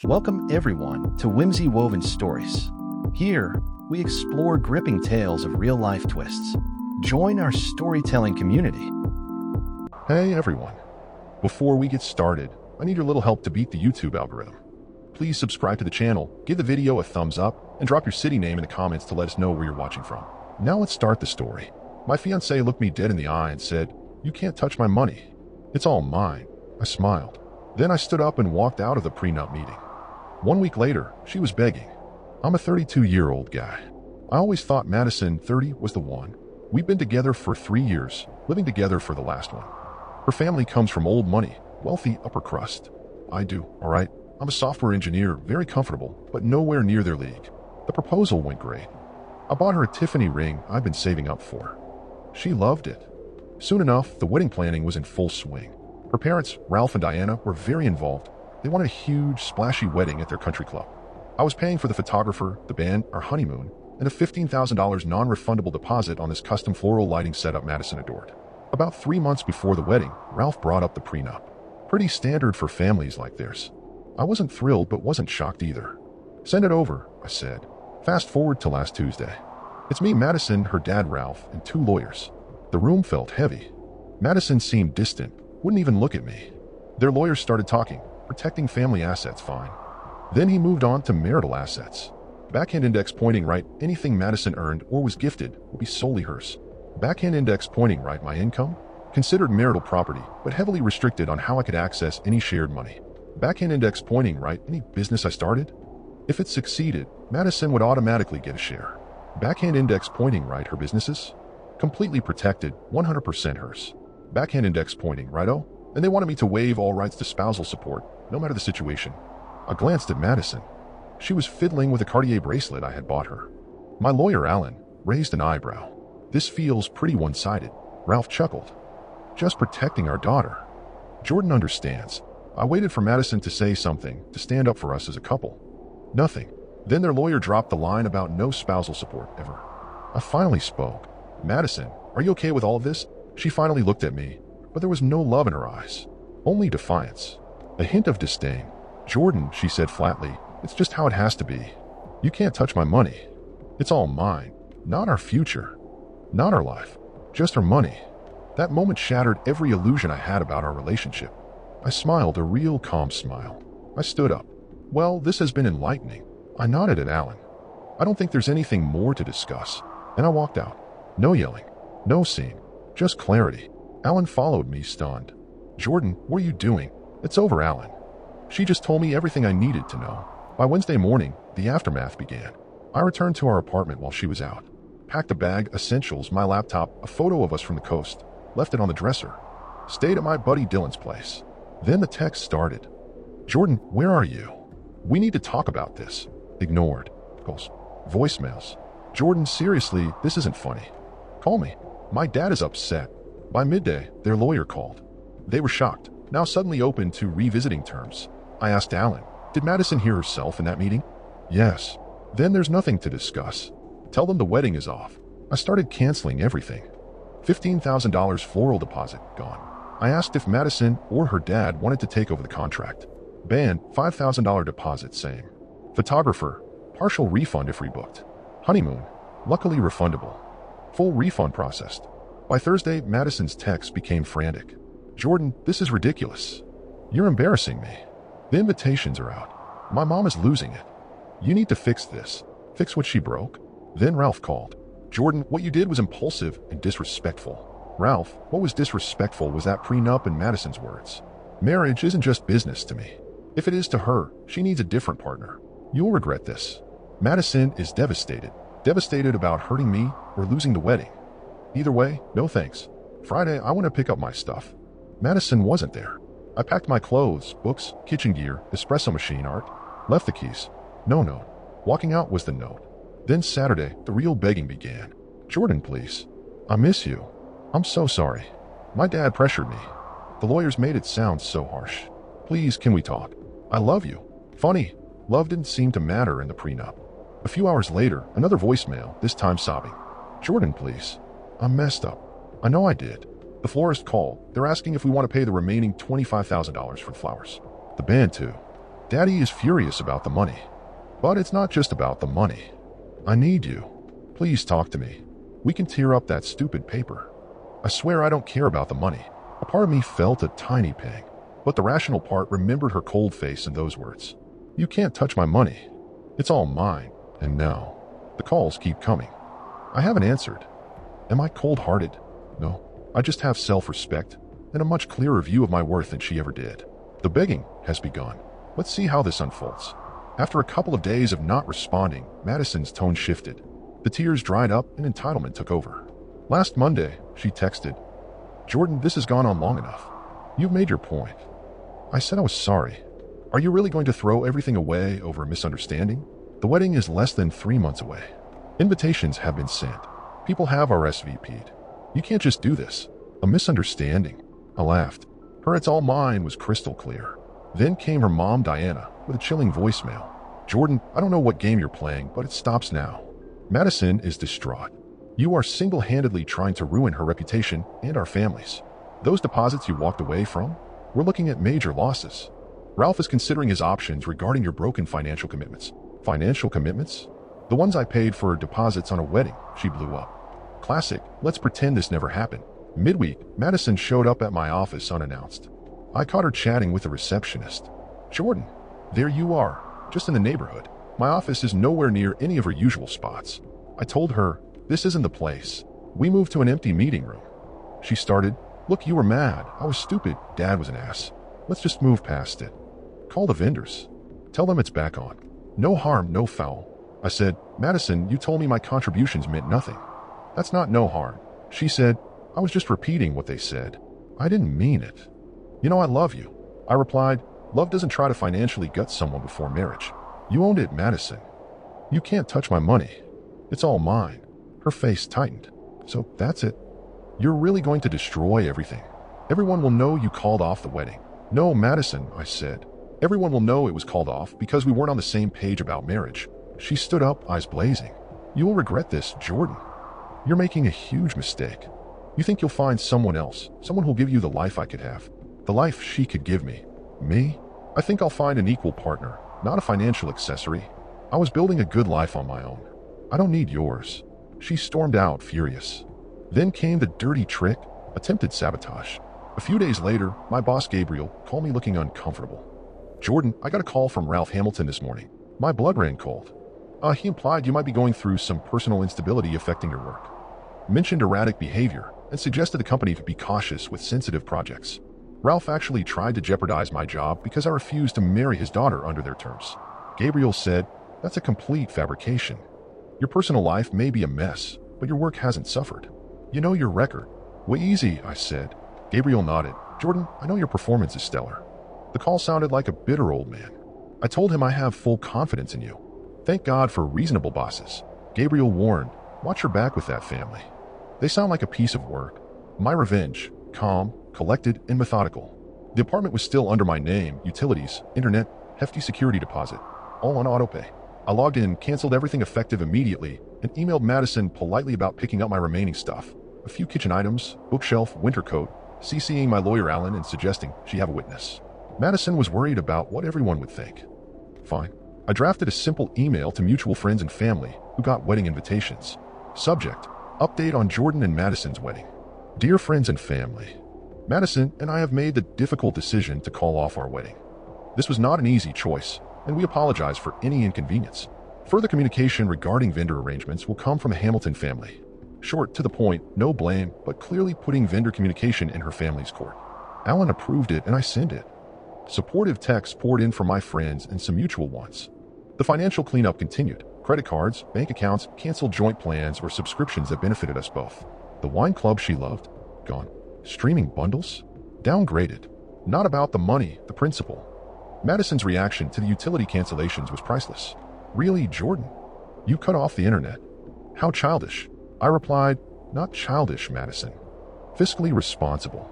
Welcome everyone to Whimsy Woven Stories. Here, we explore gripping tales of real-life twists. Join our storytelling community. Hey everyone. Before we get started, I need your little help to beat the YouTube algorithm. Please subscribe to the channel, give the video a thumbs up, and drop your city name in the comments to let us know where you're watching from. Now let's start the story. My fiancé looked me dead in the eye and said, "You can't touch my money. It's all mine." I smiled. Then I stood up and walked out of the prenup meeting. 1 week later, she was begging. I'm a 32-year-old guy. I always thought Madison, 30, was the one. We've been together for 3 years, living together for the last one. Her family comes from old money, wealthy upper crust. I do, all right. I'm a software engineer, very comfortable, but nowhere near their league. The proposal went great. I bought her a Tiffany ring I've been saving up for. She loved it. Soon enough, the wedding planning was in full swing. Her parents, Ralph and Diana, were very involved. They wanted a huge, splashy wedding at their country club. I was paying for the photographer, the band, our honeymoon, and a $15,000 non-refundable deposit on this custom floral lighting setup Madison adored. About 3 months before the wedding, Ralph brought up the prenup. Pretty standard for families like theirs. I wasn't thrilled, but wasn't shocked either. "Send it over," I said. Fast forward to last Tuesday. It's me, Madison, her dad, Ralph, and 2 lawyers. The room felt heavy. Madison seemed distant, wouldn't even look at me. Their lawyers started talking, protecting family assets fine. Then he moved on to marital assets. Backhand index pointing right, anything Madison earned or was gifted will be solely hers. Backhand index pointing right, my income, considered marital property, but heavily restricted on how I could access any shared money. Backhand index pointing right, any business I started? If it succeeded, Madison would automatically get a share. Backhand index pointing right, her businesses? Completely protected, 100% hers. Backhand index pointing righto, and they wanted me to waive all rights to spousal support, no matter the situation. I glanced at Madison. She was fiddling with a Cartier bracelet I had bought her. My lawyer, Alan, raised an eyebrow. "This feels pretty one-sided." Ralph chuckled. "Just protecting our daughter." Jordan understands. I waited for Madison to say something, to stand up for us as a couple. Nothing. Then their lawyer dropped the line about no spousal support, ever. I finally spoke. "Madison, are you okay with all of this?" She finally looked at me, but there was no love in her eyes. Only defiance. A hint of disdain. "Jordan," she said flatly, "it's just how it has to be. You can't touch my money. It's all mine. Not our future. Not our life. Just our money." That moment shattered every illusion I had about our relationship. I smiled, a real calm smile. I stood up. "Well, this has been enlightening." I nodded at Alan. "I don't think there's anything more to discuss." And I walked out. No yelling. No scene. Just clarity. Alan followed me, stunned. "Jordan, what are you doing?" "It's over, Alan." She just told me everything I needed to know. By Wednesday morning, the aftermath began. I returned to our apartment while she was out. Packed a bag, essentials, my laptop, a photo of us from the coast. Left it on the dresser. Stayed at my buddy Dylan's place. Then the text started. "Jordan, where are you? We need to talk about this." Ignored. Calls. Voicemails. "Jordan, seriously, this isn't funny. Call me. My dad is upset." By midday, their lawyer called. They were shocked, now suddenly open to revisiting terms. I asked Alan, "Did Madison hear herself in that meeting?" "Yes." "Then there's nothing to discuss. Tell them the wedding is off." I started canceling everything. $15,000 floral deposit, gone. I asked if Madison or her dad wanted to take over the contract. Band, $5,000 deposit, same. Photographer, partial refund if rebooked. Honeymoon, luckily refundable. Full refund processed. By Thursday, Madison's text became frantic. "Jordan, this is ridiculous. You're embarrassing me. The invitations are out. My mom is losing it. You need to fix this. Fix what she broke." Then Ralph called. "Jordan, what you did was impulsive and disrespectful." "Ralph, what was disrespectful was that prenup in Madison's words. Marriage isn't just business to me. If it is to her, she needs a different partner. You'll regret this." Madison is devastated. Devastated about hurting me or losing the wedding. Either way, no thanks. Friday, I want to pick up my stuff. Madison wasn't there. I packed my clothes, books, kitchen gear, espresso machine, art. Left the keys. No note. Walking out was the note. Then Saturday, the real begging began. "Jordan, please. I miss you. I'm so sorry. My dad pressured me. The lawyers made it sound so harsh. Please, can we talk? I love you." Funny, love didn't seem to matter in the prenup. A few hours later, another voicemail, this time sobbing. "Jordan, please. I messed up. I know I did." The florist called. They're asking if we want to pay the remaining $25,000 for flowers. The band too. Daddy is furious about the money. But it's not just about the money. I need you. Please talk to me. We can tear up that stupid paper. I swear I don't care about the money. A part of me felt a tiny pang, but the rational part remembered her cold face and those words. You can't touch my money. It's all mine. And now, the calls keep coming. I haven't answered. Am I cold-hearted? No. I just have self-respect and a much clearer view of my worth than she ever did. The begging has begun. Let's see how this unfolds. After a couple of days of not responding, Madison's tone shifted. The tears dried up and entitlement took over. Last Monday, she texted, "Jordan, this has gone on long enough. You've made your point." I said I was sorry. Are you really going to throw everything away over a misunderstanding? The wedding is less than 3 months away. Invitations have been sent. People have RSVP'd. You can't just do this. A misunderstanding. I laughed. Her "it's all mine" was crystal clear. Then came her mom, Diana, with a chilling voicemail. "Jordan, I don't know what game you're playing, but it stops now." Madison is distraught. "You are single-handedly trying to ruin her reputation and our families. Those deposits you walked away from? We're looking at major losses. Ralph is considering his options regarding your broken financial commitments." Financial commitments? The ones I paid for deposits on a wedding. She blew up. Classic. Let's pretend this never happened. Midweek, Madison showed up at my office unannounced. I caught her chatting with a receptionist. "Jordan, there you are, just in the neighborhood. My office is nowhere near any of her usual spots." I told her, "This isn't the place. We moved to an empty meeting room." She started, "Look, you were mad. I was stupid. Dad was an ass. Let's just move past it. Call the vendors. Tell them it's back on. No harm, no foul." I said, "Madison, you told me my contributions meant nothing." "That's not no harm." She said, "I was just repeating what they said. I didn't mean it." "You know I love you." I replied, "Love doesn't try to financially gut someone before marriage. You owned it, Madison. You can't touch my money. It's all mine." Her face tightened. "So that's it? You're really going to destroy everything? Everyone will know you called off the wedding." "No, Madison," I said. "Everyone will know it was called off because we weren't on the same page about marriage." She stood up, eyes blazing. "You will regret this, Jordan. You're making a huge mistake. You think you'll find someone else, someone who'll give you the life I could have, the life she could give me. Me? I think I'll find an equal partner, not a financial accessory. I was building a good life on my own. I don't need yours." She stormed out, furious. Then came the dirty trick, attempted sabotage. A few days later, my boss Gabriel called me looking uncomfortable. "Jordan, I got a call from Ralph Hamilton this morning. My blood ran cold. He implied you might be going through some personal instability affecting your work. Mentioned erratic behavior and suggested the company to be cautious with sensitive projects. Ralph actually tried to jeopardize my job because I refused to marry his daughter under their terms." Gabriel said, "That's a complete fabrication. Your personal life may be a mess, but your work hasn't suffered. You know your record." "Way easy," I said. Gabriel nodded. "Jordan, I know your performance is stellar." The call sounded like a bitter old man. I told him I have full confidence in you. Thank God for reasonable bosses. Gabriel warned, "Watch your back with that family. They sound like a piece of work." My revenge, calm, collected, and methodical. The apartment was still under my name, utilities, internet, hefty security deposit, all on autopay. I logged in, canceled everything effective immediately, and emailed Madison politely about picking up my remaining stuff. A few kitchen items, bookshelf, winter coat, CCing my lawyer Alan and suggesting she have a witness. Madison was worried about what everyone would think. Fine. I drafted a simple email to mutual friends and family who got wedding invitations. Subject: Update on Jordan and Madison's wedding. Dear friends and family, Madison and I have made the difficult decision to call off our wedding. This was not an easy choice, and we apologize for any inconvenience. Further communication regarding vendor arrangements will come from the Hamilton family. Short, to the point, no blame, but clearly putting vendor communication in her family's court. Alan approved it and I sent it. Supportive texts poured in from my friends and some mutual ones. The financial cleanup continued. Credit cards, bank accounts, canceled joint plans or subscriptions that benefited us both. The wine club she loved, gone. Streaming bundles, downgraded. Not about the money, the principle. Madison's reaction to the utility cancellations was priceless. Really, Jordan? You cut off the internet? How childish. I replied, not childish, Madison. Fiscally responsible.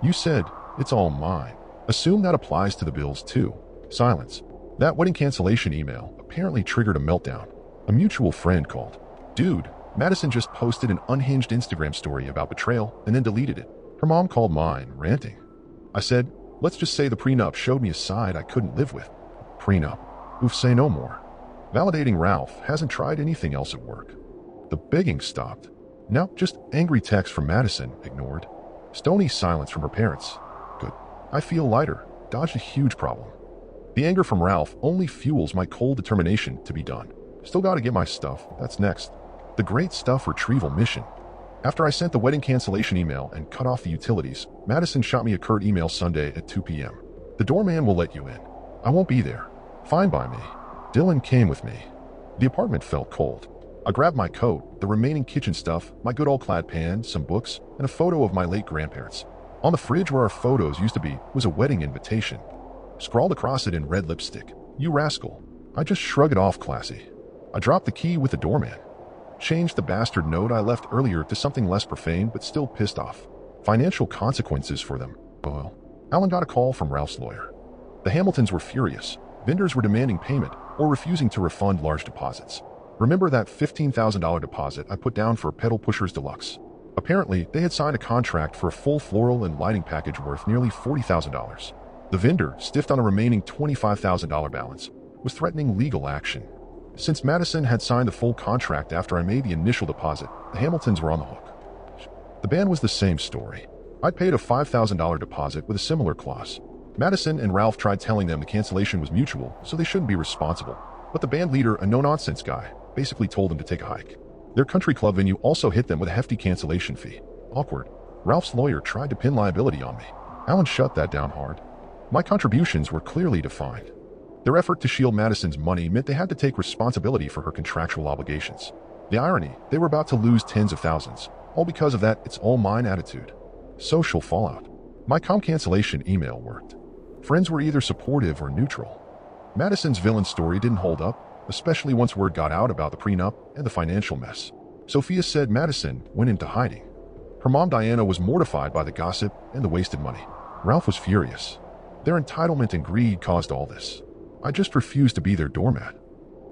You said, it's all mine. Assume that applies to the bills too. Silence. That wedding cancellation email apparently triggered a meltdown. A mutual friend called. Dude, Madison just posted an unhinged Instagram story about betrayal and then deleted it. Her mom called mine, ranting. I said, let's just say the prenup showed me a side I couldn't live with. Prenup. Oof, say no more. Validating Ralph hasn't tried anything else at work. The begging stopped. Now, just angry text from Madison, ignored. Stony silence from her parents. Good. I feel lighter. Dodged a huge problem. The anger from Ralph only fuels my cold determination to be done. Still gotta get my stuff. That's next. The great stuff retrieval mission. After I sent the wedding cancellation email and cut off the utilities, Madison shot me a curt email Sunday at 2 p.m. The doorman will let you in. I won't be there. Fine by me. Dylan came with me. The apartment felt cold. I grabbed my coat, the remaining kitchen stuff, my good old clad pan, some books, and a photo of my late grandparents. On the fridge where our photos used to be was a wedding invitation. Scrawled across it in red lipstick. You rascal. I just shrug it off classy. I dropped the key with the doorman. Changed the bastard note I left earlier to something less profane but still pissed off. Financial consequences for them. Well, Alan got a call from Ralph's lawyer. The Hamiltons were furious. Vendors were demanding payment or refusing to refund large deposits. Remember that $15,000 deposit I put down for Pedal Pushers Deluxe? Apparently, they had signed a contract for a full floral and lighting package worth nearly $40,000. The vendor, stiffed on a remaining $25,000 balance, was threatening legal action. Since Madison had signed the full contract after I made the initial deposit, the Hamiltons were on the hook. The band was the same story. I'd paid a $5,000 deposit with a similar clause. Madison and Ralph tried telling them the cancellation was mutual, so they shouldn't be responsible. But the band leader, a no-nonsense guy, basically told them to take a hike. Their country club venue also hit them with a hefty cancellation fee. Awkward. Ralph's lawyer tried to pin liability on me. Alan shut that down hard. My contributions were clearly defined. Their effort to shield Madison's money meant they had to take responsibility for her contractual obligations. The irony, they were about to lose tens of thousands, all because of that it's all mine attitude. Social fallout. My cancellation email worked. Friends were either supportive or neutral. Madison's villain story didn't hold up, especially once word got out about the prenup and the financial mess. Sophia said Madison went into hiding. Her mom Diana was mortified by the gossip and the wasted money. Ralph was furious. Their entitlement and greed caused all this. I just refused to be their doormat.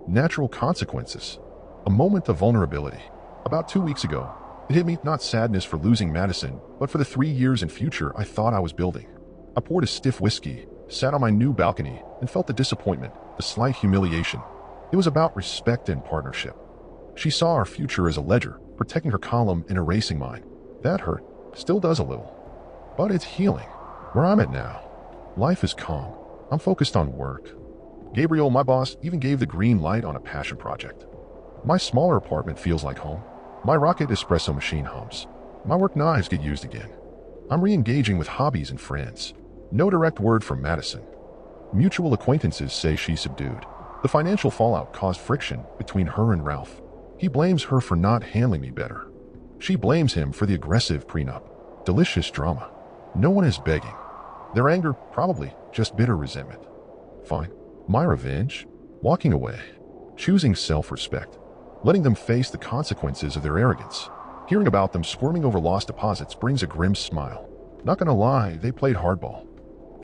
Natural consequences. A moment of vulnerability. About 2 weeks ago, it hit me not sadness for losing Madison, but for the 3 years in future I thought I was building. I poured a stiff whiskey, sat on my new balcony, and felt the disappointment, the slight humiliation. It was about respect and partnership. She saw our future as a ledger, protecting her column and erasing mine. That hurt. Still does a little. But it's healing. Where I'm at now, life is calm. I'm focused on work. Gabriel, my boss, even gave the green light on a passion project. My smaller apartment feels like home. My rocket espresso machine hums. My work knives get used again. I'm re-engaging with hobbies and friends. No direct word from Madison. Mutual acquaintances say she's subdued. The financial fallout caused friction between her and Ralph. He blames her for not handling me better. She blames him for the aggressive prenup. Delicious drama. No one is begging. Their anger, probably just bitter resentment. Fine. My revenge? Walking away. Choosing self-respect. Letting them face the consequences of their arrogance. Hearing about them squirming over lost deposits brings a grim smile. Not gonna lie, they played hardball.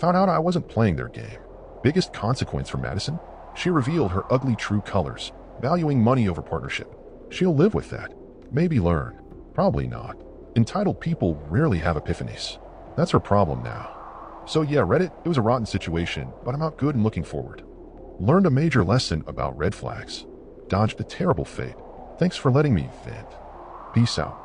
Found out I wasn't playing their game. Biggest consequence for Madison? She revealed her ugly true colors, valuing money over partnership. She'll live with that. Maybe learn. Probably not. Entitled people rarely have epiphanies. That's her problem now. So yeah, Reddit, it was a rotten situation, but I'm out good and looking forward. Learned a major lesson about red flags. Dodged a terrible fate. Thanks for letting me vent. Peace out.